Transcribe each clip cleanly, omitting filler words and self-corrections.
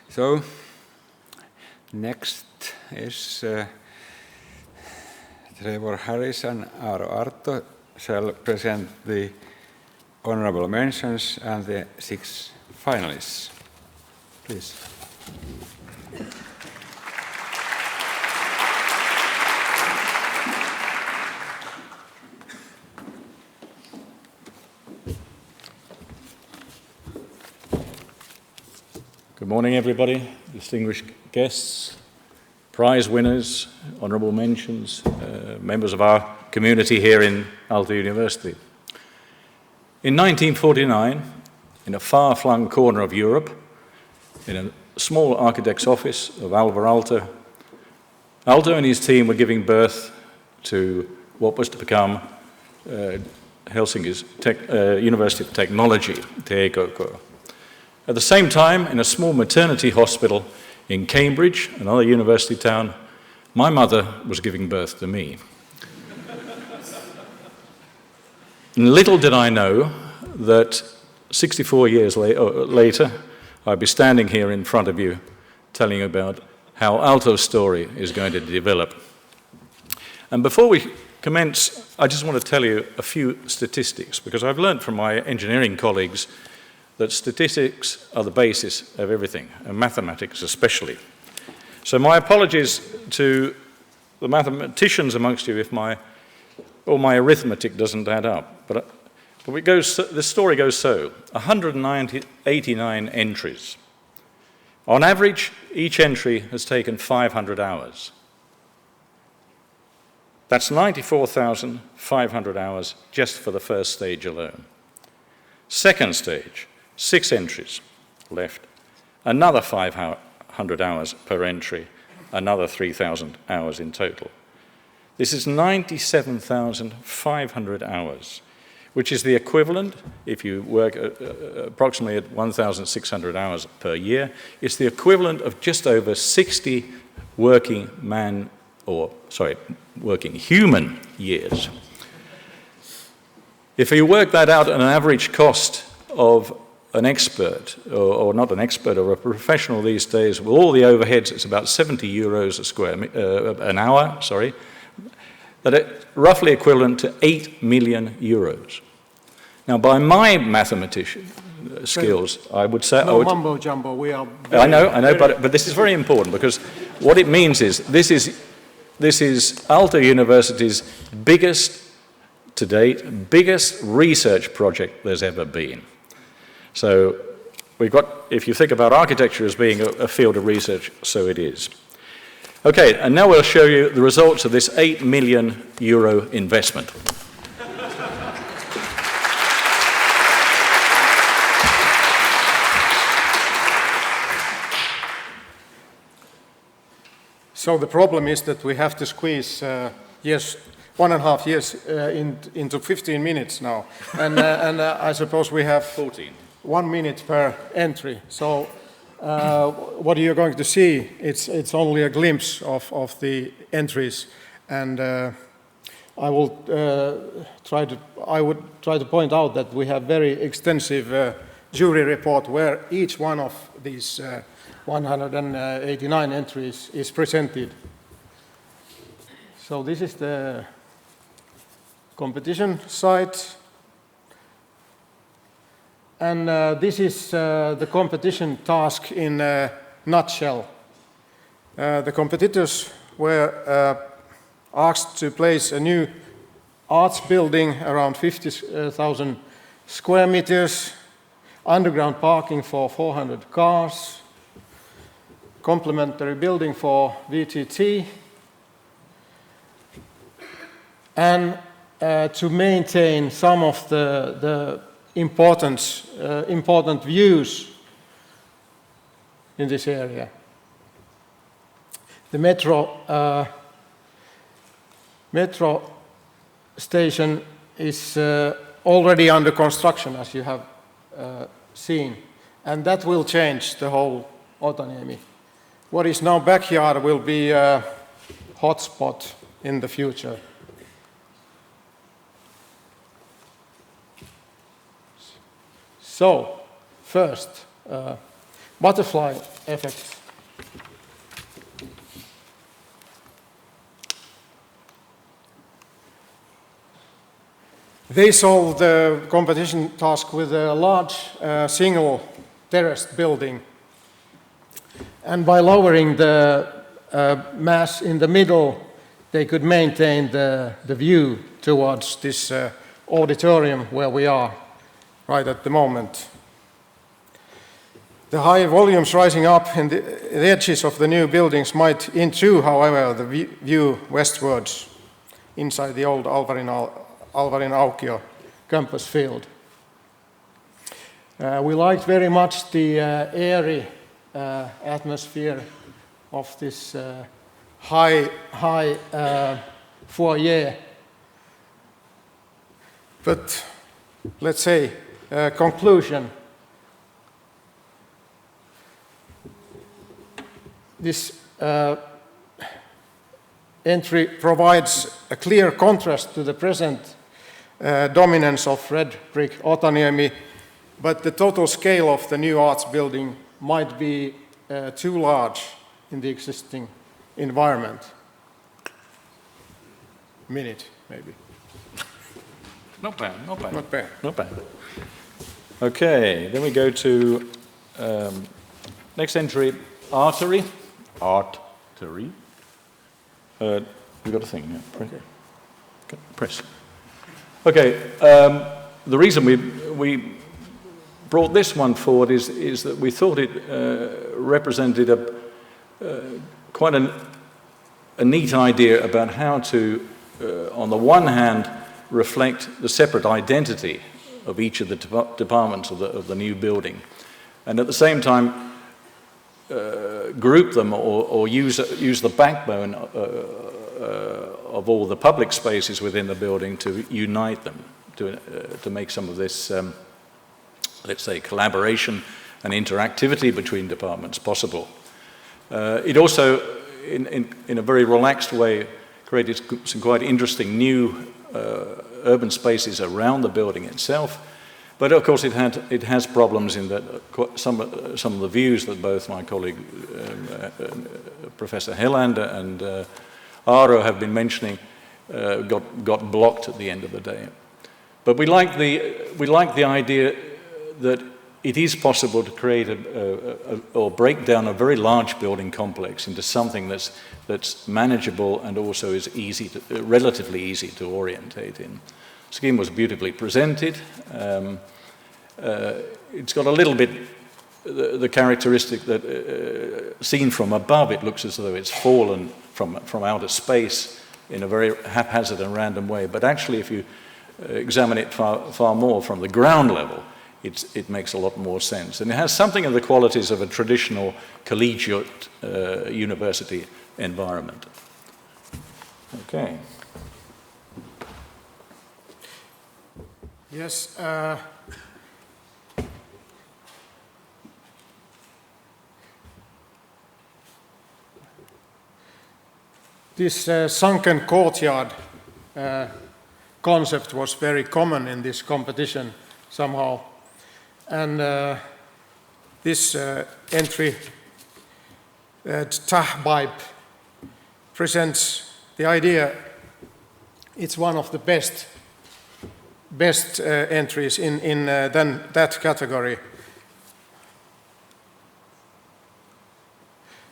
So, next is Trevor Harris and Artto shall present the honourable mentions and the 6 finalists. Please. Good morning, everybody, distinguished guests, prize winners, honourable mentions, members of our community here in Aalto University. In 1949, in a far-flung corner of Europe, in a small architect's office of Alvar Aalto, Aalto and his team were giving birth to what was to become Helsinki's University of Technology, TKK. At the same time, in a small maternity hospital in Cambridge, another university town, my mother was giving birth to me. And little did I know that 64 years later, I'd be standing here in front of you telling you about how Aalto's story is going to develop. And before we commence, I just want to tell you a few statistics, because I've learned from my engineering colleagues that statistics are the basis of everything, and mathematics especially. So my apologies to the mathematicians amongst you if my arithmetic doesn't add up. But the story goes so: 189 entries. On average, each entry has taken 500 hours. That's 94,500 hours just for the first stage alone. Second stage, 6 entries left, another 500 hours per entry, another 3,000 hours in total. This is 97,500 hours, which is the equivalent, if you work approximately at 1,600 hours per year, it's the equivalent of just over 60 working human years. If you work that out at an average cost of an expert, or not an expert, or a professional these days, with all the overheads, it's about 70 euros an hour, that it's roughly equivalent to 8 million euros. Now, by my mathematician skills, I would say... No mumbo jumbo, we are... I know, but this is very important, because what it means is, this is Aalto University's biggest, to date, biggest research project there's ever been. So we've got, if you think about architecture as being a field of research, so it is. Okay, and now we'll show you the results of this 8 million euro investment. So the problem is that we have to squeeze 1.5 years into 15 minutes now. And I suppose we have 14. 1 minute per entry. So what you're going to see, it's only a glimpse of the entries, and I would try to point out that we have very extensive jury report where each one of these 189 entries is presented. So this is the competition site. And this is the competition task in a nutshell. The competitors were asked to place a new arts building around 50,000 square meters, underground parking for 400 cars, complementary building for VTT, and to maintain some of the important views in this area. The metro station is already under construction, as you have seen, and that will change the whole Otaniemi. What is now backyard will be a hotspot in the future. So, first, butterfly effect. They solved the competition task with a large single terraced building. And by lowering the mass in the middle, they could maintain the view towards this auditorium where we are right at the moment. The high volumes rising up in the edges of the new buildings might intrude, however, the view westwards inside the old Alvarin Aukio campus field. We liked very much the airy atmosphere of this high foyer. But let's say, conclusion. This entry provides a clear contrast to the present dominance of red brick Otaniemi, but the total scale of the new arts building might be too large in the existing environment. Minute, maybe. Not bad, not bad. Not bad. Not bad. Okay, then we go to next entry, artery. Artery. We've got a thing here. Press. Okay. Press. Okay, the reason we brought this one forward is that we thought it represented quite a neat idea about how to, on the one hand, reflect the separate identity of each of the departments of the new building, and at the same time group them or use the backbone of all the public spaces within the building to unite them, to make some of this, let's say, collaboration and interactivity between departments possible. It also, in a very relaxed way, created some quite interesting new urban spaces around the building itself. But of course, it has problems in that some of the views that both my colleague Professor Helander and Aaro have been mentioning got blocked at the end of the day. But we like the idea that it is possible to create or break down a very large building complex into something that's manageable and also is relatively easy to orientate in. The scheme was beautifully presented. It's got a little bit the characteristic that seen from above, it looks as though it's fallen from outer space in a very haphazard and random way. But actually, if you examine it far more from the ground level, it makes a lot more sense. And it has something of the qualities of a traditional collegiate university environment. Okay. Yes. This sunken courtyard concept was very common in this competition somehow. And this entry, Tahbaib, presents the idea. It's one of the best entries in that category.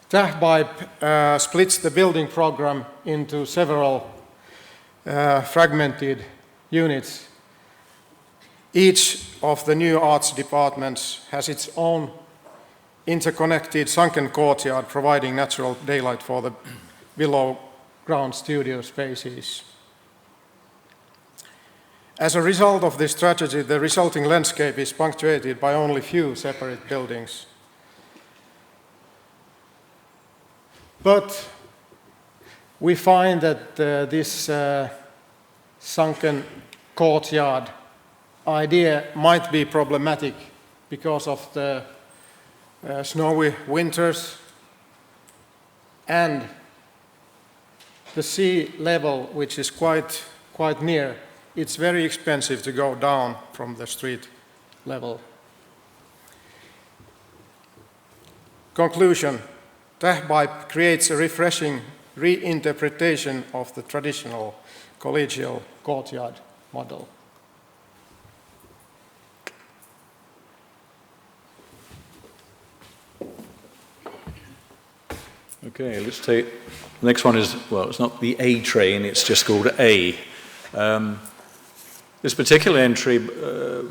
Tahbaib splits the building program into several fragmented units. Each of the new arts departments has its own interconnected sunken courtyard, providing natural daylight for the below ground studio spaces. As a result of this strategy, the resulting landscape is punctuated by only few separate buildings. But we find that this sunken courtyard idea might be problematic because of the snowy winters and the sea level, which is quite near. It's very expensive to go down from the street level. Conclusion. Tähpipe creates a refreshing reinterpretation of the traditional collegial courtyard model. Okay, let's take, the next one is, well, it's not the A train, it's just called A. This particular entry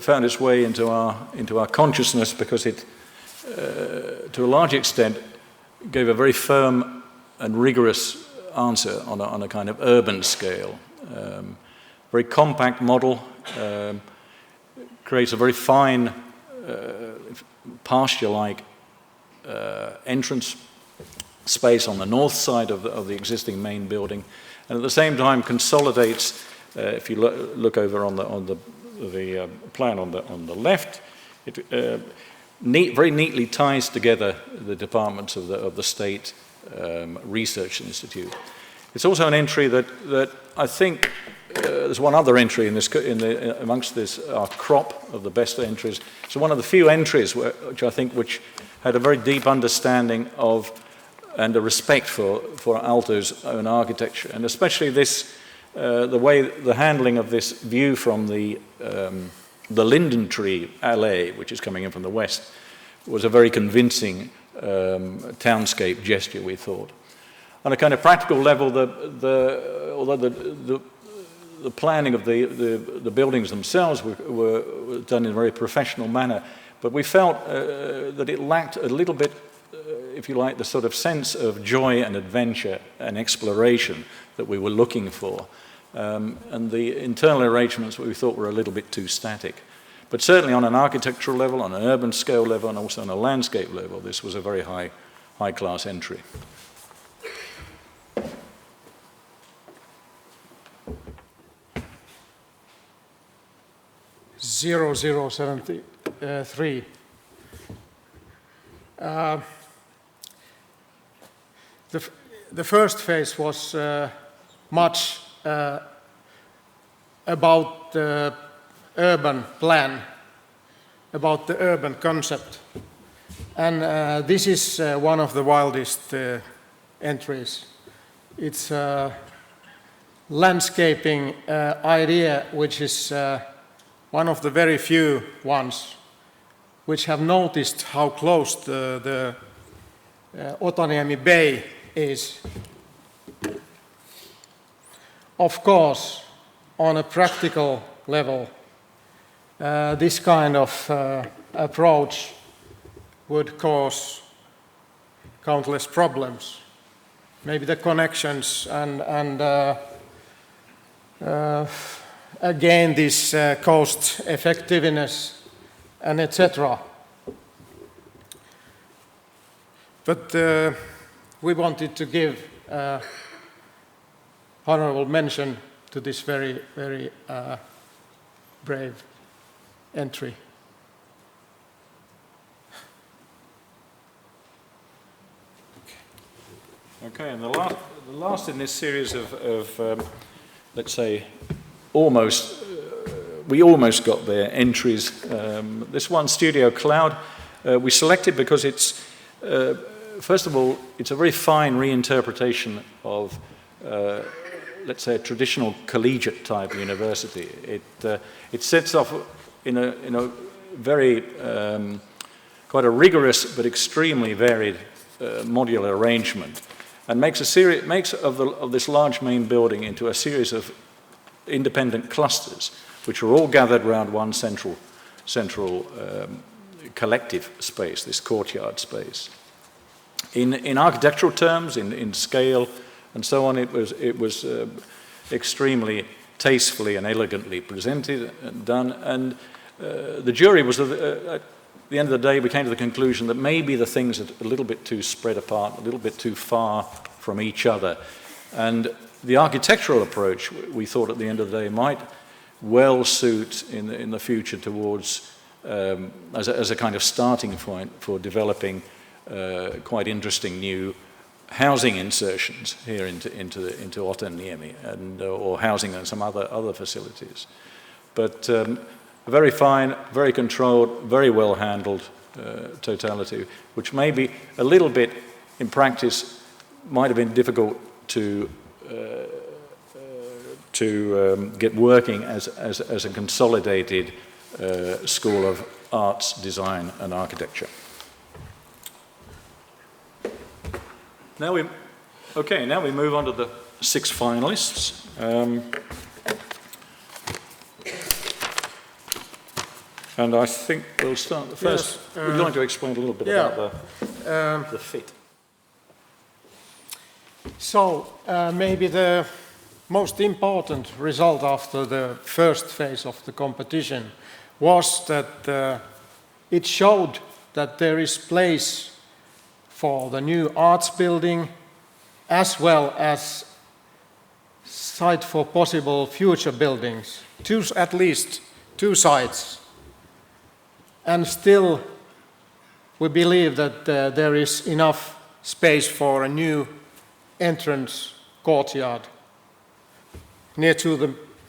found its way into our consciousness because it, to a large extent, gave a very firm and rigorous answer on a kind of urban scale. Very compact model, creates a very fine pasture-like entrance space on the north side of the existing main building, and at the same time consolidates. If you look over on the plan on the left, it very neatly ties together the departments of the State Research Institute. It's also an entry that I think there's one other entry in this amongst this our crop of the best entries. So one of the few entries which I think had a very deep understanding of and a respect for Aalto's own architecture, and especially this. The handling of this view from the linden tree alley, which is coming in from the west, was a very convincing townscape gesture, we thought. On a kind of practical level, although the planning of the buildings themselves were done in a very professional manner, but we felt that it lacked a little bit, if you like, the sort of sense of joy and adventure and exploration that we were looking for. And the internal arrangements we thought were a little bit too static. But certainly on an architectural level, on an urban scale level, and also on a landscape level, this was a very high-class entry. .0073. The first phase was much about the urban plan, about the urban concept. And this is one of the wildest entries. It's a landscaping idea which is one of the very few ones which have noticed how close the Otaniemi Bay is. Of course, on a practical level, this kind of approach would cause countless problems. Maybe the connections and again this cost effectiveness and etc. But we wanted to give honourable mention to this very, very brave entry. Okay, and the last in this series of let's say, we almost got there entries. This one, Studio Cloud, we selected because it's, first of all, it's a very fine reinterpretation of let's say, a traditional collegiate type university. It sets off in a very quite a rigorous but extremely varied modular arrangement, and makes of this large main building into a series of independent clusters, which are all gathered around one central collective space, this courtyard space. In architectural terms, in scale, and so on, it was extremely tastefully and elegantly presented and done. And the jury was, at the end of the day, we came to the conclusion that maybe the things are a little bit too spread apart, a little bit too far from each other. And the architectural approach, we thought at the end of the day, might well suit in the future towards, as a kind of starting point for developing quite interesting new housing insertions here into Otaniemi, and or housing and some other facilities. But very fine, very controlled, very well handled, totality, which may be a little bit, in practice, might have been difficult to get working as a consolidated school of arts, design and architecture. Now we move on to the 6 finalists. And I think we'll start the first. Yes, would you like to explain a little bit about the fit? So maybe the most important result after the first phase of the competition was that it showed that there is place for the new arts building as well as site for possible future buildings, at least 2 sites. And still we believe that there is enough space for a new entrance courtyard near to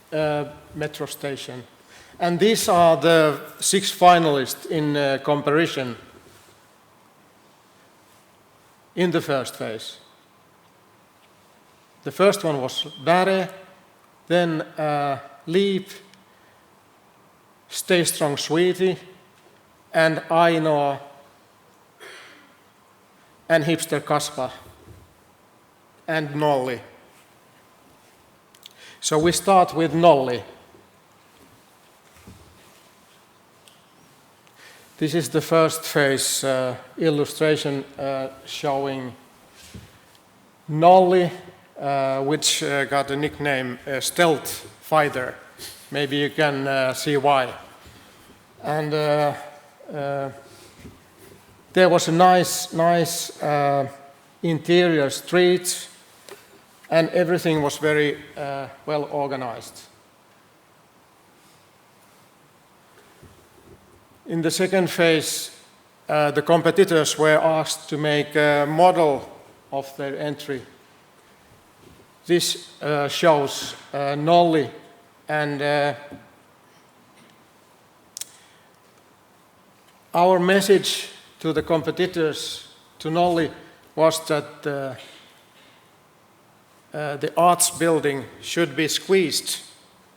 the metro station. And these are the 6 finalists in comparison in the first phase. The first one was Vare, then Leap, Stay Strong Sweetie, and Aino, and Hipster Kaspa, and Nolli. So we start with Nolli. This is the first phase illustration showing Nolli, which got the nickname Stealth Fighter. Maybe you can see why. And there was a nice interior street, and everything was very well organized. In the second phase, the competitors were asked to make a model of their entry. This shows Nolli, and our message to the competitors, to Nolli, was that the arts building should be squeezed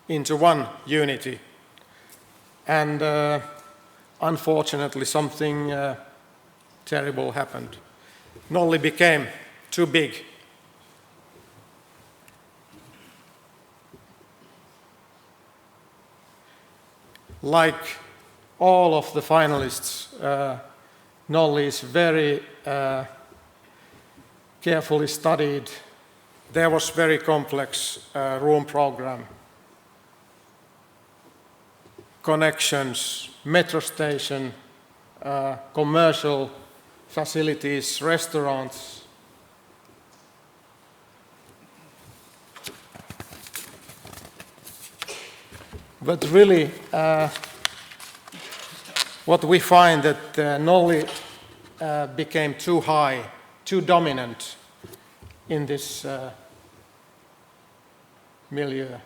into one unity. And unfortunately, something terrible happened. Nolli became too big. Like all of the finalists, Nolli is very carefully studied. There was very complex room program, connections, metro station, commercial facilities, restaurants. But really, what we find that Nolli became too high, too dominant in this milieu.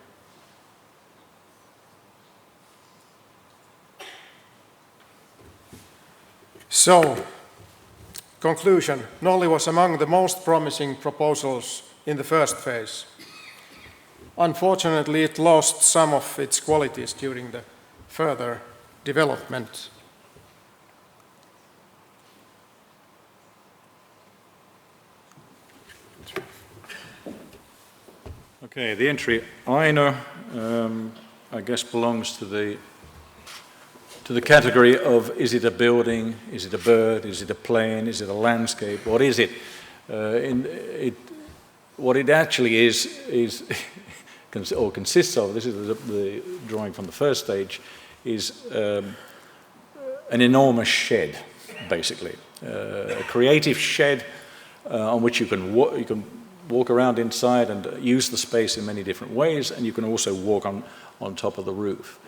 So, conclusion, Nolli was among the most promising proposals in the first phase. Unfortunately, it lost some of its qualities during the further development. Okay, the entry Aino, I guess, belongs to the category of, is it a building, is it a bird, is it a plane, is it a landscape, what is it? What it actually is or consists of, this is the drawing from the first stage, is an enormous shed, basically. A creative shed on which you can walk around inside and use the space in many different ways, and you can also walk on top of the roof.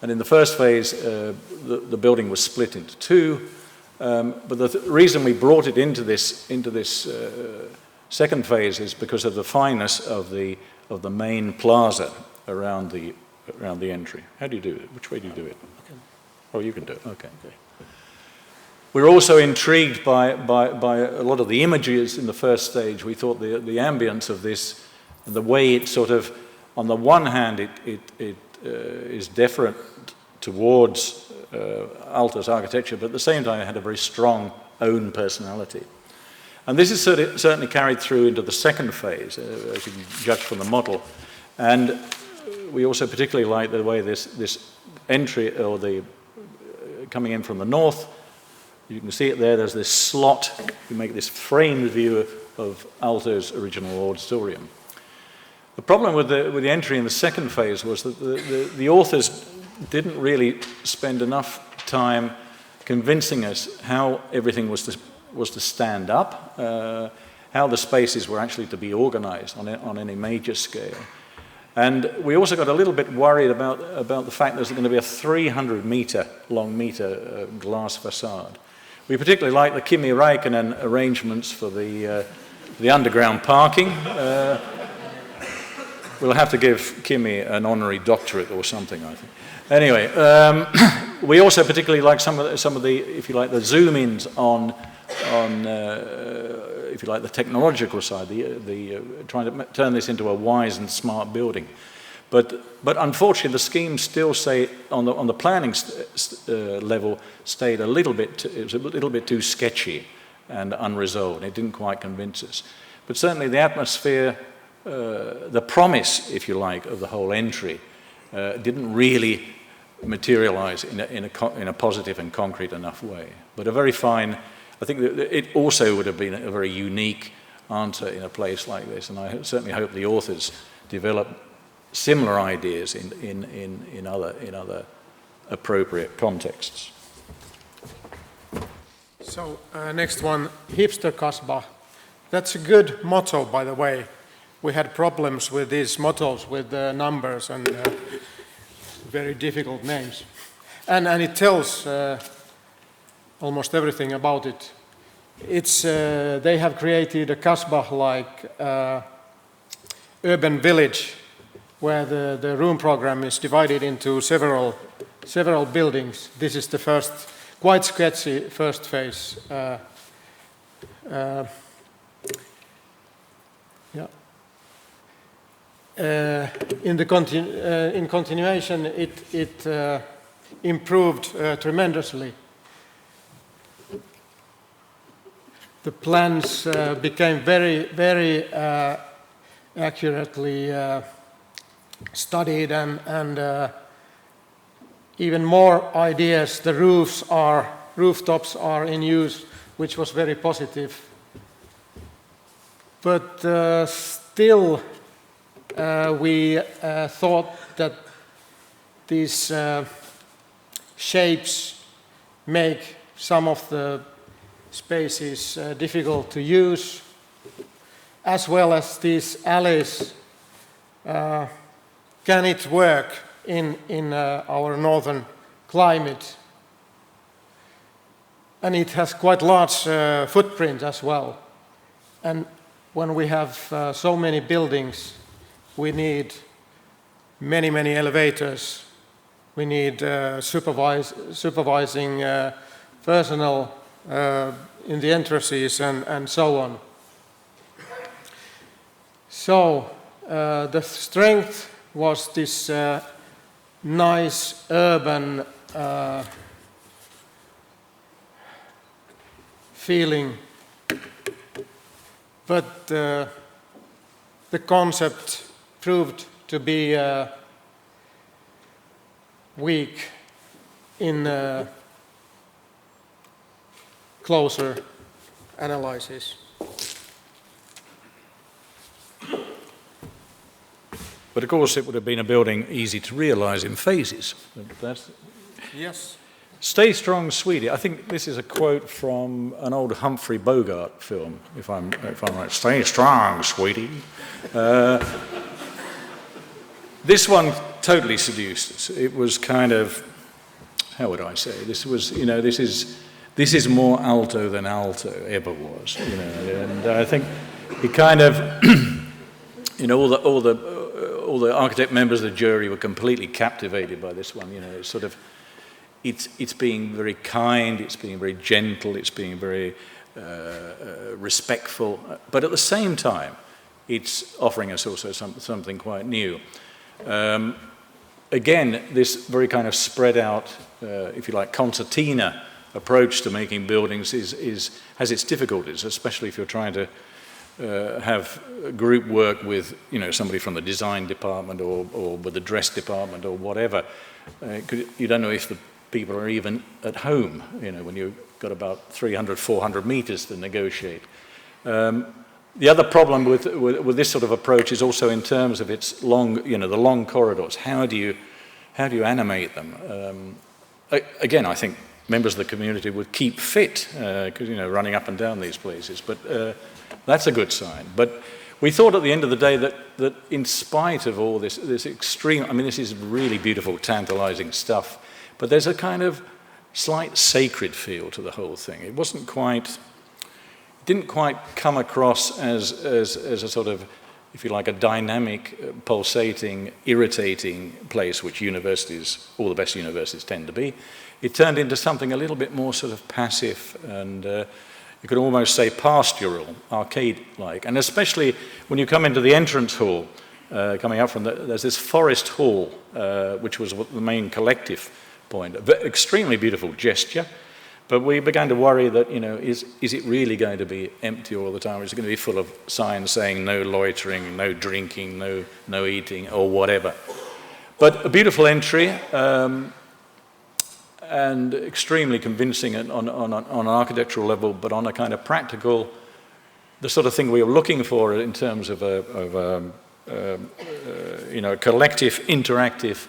And in the first phase, the building was split into 2, but the reason we brought it into this second phase is because of the fineness of the main plaza around the entry. How do you do it? Which way do you do it? Okay. Oh, you can do it. Okay. We were also intrigued by a lot of the images in the first stage. We thought the ambience of this, and the way it sort of, on the one hand, it is deferent towards Aalto's architecture, but at the same time it had a very strong own personality. And this is certainly carried through into the second phase, as you can judge from the model. And we also particularly like the way this entry, or the coming in from the north, you can see it there, there's this slot, you make this framed view of Aalto's original auditorium. The problem with the entry in the second phase was that the authors didn't really spend enough time convincing us how everything was to stand up, how the spaces were actually to be organized on any major scale. And we also got a little bit worried about the fact there's going to be a 300-meter glass facade. We particularly like the Kimi Räikkönen arrangements for the underground parking. We'll have to give Kimi an honorary doctorate or something, I think. Anyway, we also particularly like some of the, if you like, the zoom-ins on if you like, the technological side, trying to turn this into a wise and smart building. But unfortunately, the scheme still on the planning level stayed it was a little bit too sketchy and unresolved. It didn't quite convince us. But certainly the atmosphere, the promise, if you like, of the whole entry didn't really materialize in a positive and concrete enough way. But a very fine, I think that it also would have been a very unique answer in a place like this, and I certainly hope the authors develop similar ideas in other appropriate contexts. So next one, hipster kasba. That's a good motto, by the way. We had problems with these mottos, with the numbers and very difficult names. And it tells almost everything about it. They have created a kasbah-like urban village where the room program is divided into several buildings. This is the first, quite sketchy first phase. In continuation, it improved tremendously. The plans became very accurately studied, and even more ideas. The rooftops are in use, which was very positive. But still, we thought that these shapes make some of the spaces difficult to use, as well as these alleys. Can it work in our northern climate? And it has quite large footprint as well. And when we have so many buildings, we need many elevators. We need supervising personnel in the entrances and so on. So the strength was this nice urban feeling, but the concept proved to be weak in closer analysis. But of course it would have been a building easy to realise in phases. Yes. Stay strong, sweetie. I think this is a quote from an old Humphrey Bogart film, if I'm right. Stay strong, sweetie. This one totally seduced us. It was kind of, how would I say? This was, this is more Aalto than Aalto ever was, And I think it kind of, all the architect members of the jury were completely captivated by this one. It's sort of, it's being very kind, it's being very gentle, it's being very respectful, but at the same time, it's offering us also something quite new. Again, this very kind of spread out, if you like, concertina approach to making buildings has its difficulties, especially if you're trying to have group work with, you know, somebody from the design department or with the dress department or whatever. You don't know if the people are even at home, you know, when you've got about 300, 400 meters to negotiate. The other problem with this sort of approach is also in terms of its long, you know, the long corridors. How do you animate them? Again, I think members of the community would keep fit, because, you know, running up and down these places, but that's a good sign. But we thought at the end of the day that in spite of all this extreme, I mean, this is really beautiful, tantalizing stuff, but there's a kind of slight sacred feel to the whole thing. It didn't quite come across as a sort of, if you like, a dynamic, pulsating, irritating place, which universities, all the best universities tend to be. It turned into something a little bit more sort of passive and you could almost say pastoral, arcade-like. And especially when you come into the entrance hall, coming up from there's this forest hall, which was the main collective point. Extremely beautiful gesture. But we began to worry that, you know, is it really going to be empty all the time? Is it going to be full of signs saying no loitering, no drinking, no eating, or whatever? But a beautiful entry, and extremely convincing on an architectural level, but on a kind of practical, the sort of thing we were looking for in terms of you know, a collective, interactive,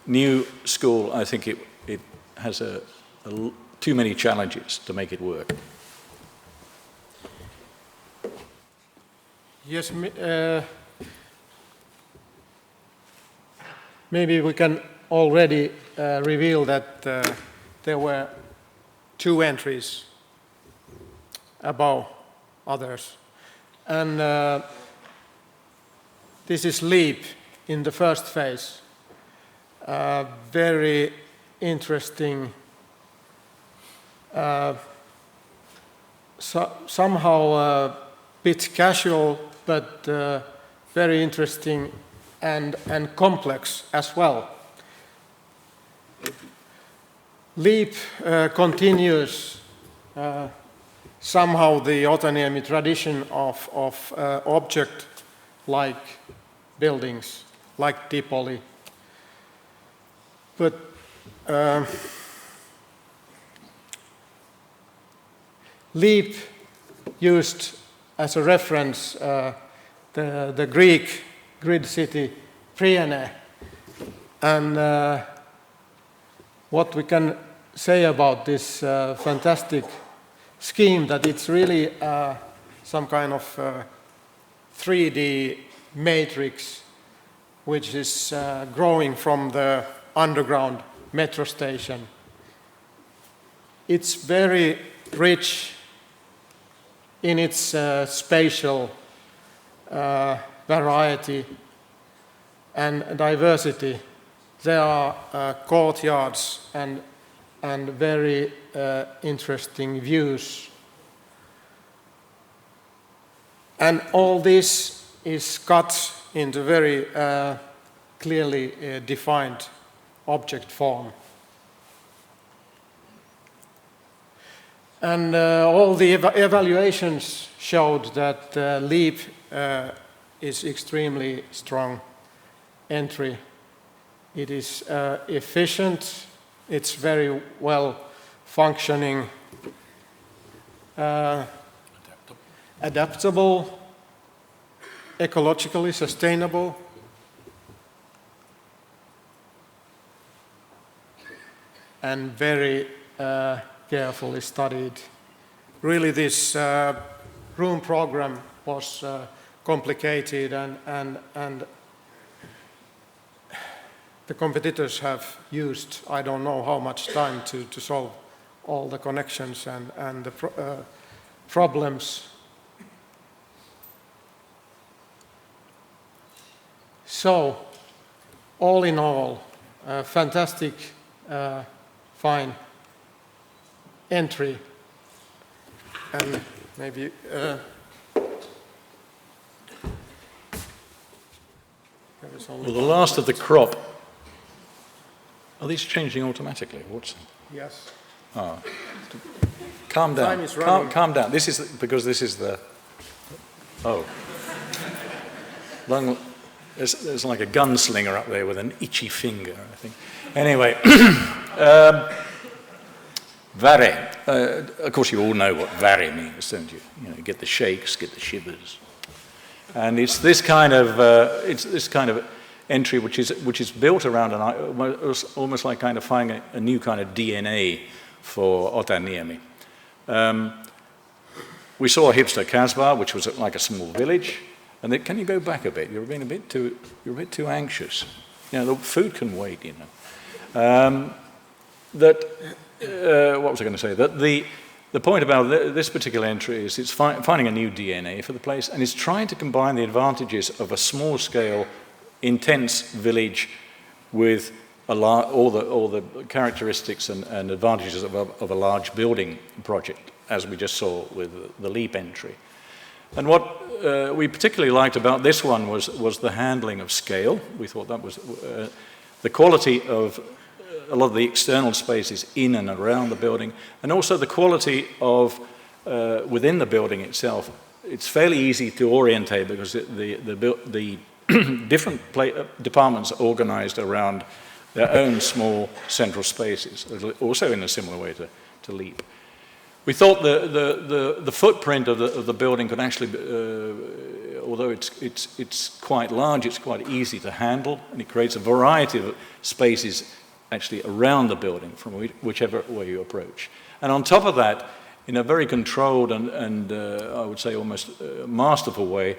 new school. I think it has too many challenges to make it work. Yes, maybe we can already reveal that there were 2 entries above others. And this is LEAP in the first phase. Very interesting, somehow a bit casual, but very interesting and complex as well. LEAP continues somehow the Otaniemi tradition of object-like buildings, like Dipoli. But LEAP used as a reference the Greek grid city Priene, and what we can say about this fantastic scheme, that it's really some kind of 3D matrix which is growing from the underground metro station. It's very rich in its spatial variety and diversity. There are courtyards and very interesting views. And all this is cut into very clearly defined object form. And all the evaluations showed that LEAP is extremely strong entry. It is efficient, it's very well functioning, adaptable, ecologically sustainable, and very carefully studied. Really, this room program was complicated, and the competitors have used, I don't know how much time to solve all the connections and the problems. So, all in all, a fantastic fine entry. And maybe Well, the last of the crop. Are these changing automatically? What's? yes. Oh. Calm down. Time is running. Calm down. This is because this is the. Oh. There's like a gunslinger up there with an itchy finger, I think. Anyway, vare. Of course, you all know what vare means, don't you? You know, get the shakes, get the shivers. And it's this kind of entry which is built around almost like kind of finding a new kind of DNA for Otaniemi. We saw Hipster Kasbah, which was like a small village. And can you go back a bit? You're a bit too anxious. You know, the food can wait. You know. What was I going to say? That the point about this particular entry is it's finding a new DNA for the place, and it's trying to combine the advantages of a small-scale, intense village with all the characteristics and advantages of a large building project, as we just saw with the LEAP entry. And what we particularly liked about this one was the handling of scale. We thought that was the quality of a lot of the external spaces in and around the building, and also the quality of within the building itself. It's fairly easy to orientate because the different departments are organized around their own small central spaces, also in a similar way to LEAP. We thought the footprint of the building could actually, although it's quite large, it's quite easy to handle, and it creates a variety of spaces actually around the building from whichever way you approach. And on top of that, in a very controlled and I would say almost masterful way,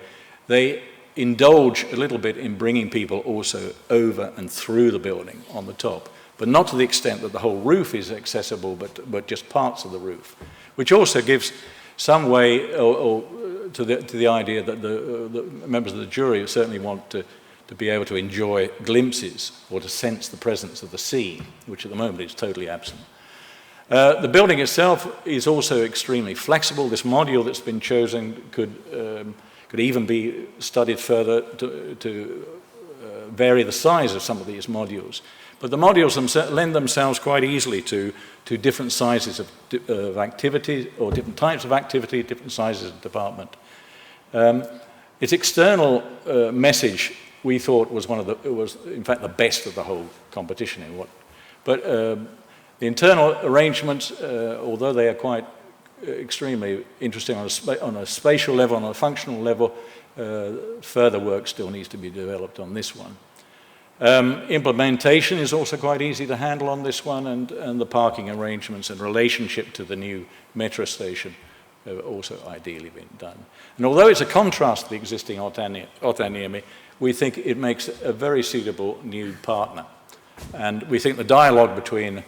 they indulge a little bit in bringing people also over and through the building on the top, but not to the extent that the whole roof is accessible, but just parts of the roof, which also gives some way to the idea that the members of the jury certainly want to be able to enjoy glimpses or to sense the presence of the sea, which at the moment is totally absent. The building itself is also extremely flexible. This module that's been chosen could even be studied further to vary the size of some of these modules. But the modules lend themselves quite easily to different sizes of activity, or different types of activity, different sizes of department. Its external message, we thought, was in fact the best of the whole competition. But the internal arrangements, although they are quite extremely interesting on a spatial level, on a functional level, further work still needs to be developed on this one. Implementation is also quite easy to handle on this one, and the parking arrangements and relationship to the new metro station have also ideally been done. And although it's a contrast to the existing Otaniemi, we think it makes a very suitable new partner. And we think the dialogue between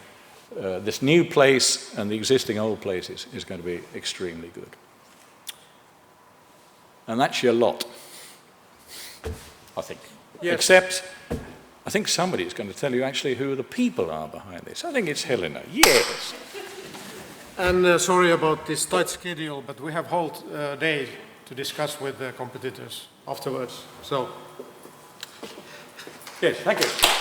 this new place and the existing old places is going to be extremely good. And that's your lot, I think. Yes. Except, I think somebody is going to tell you actually who the people are behind this. I think it's Helena. Yes. And sorry about this tight schedule, but we have whole day to discuss with the competitors afterwards. So, yes, thank you.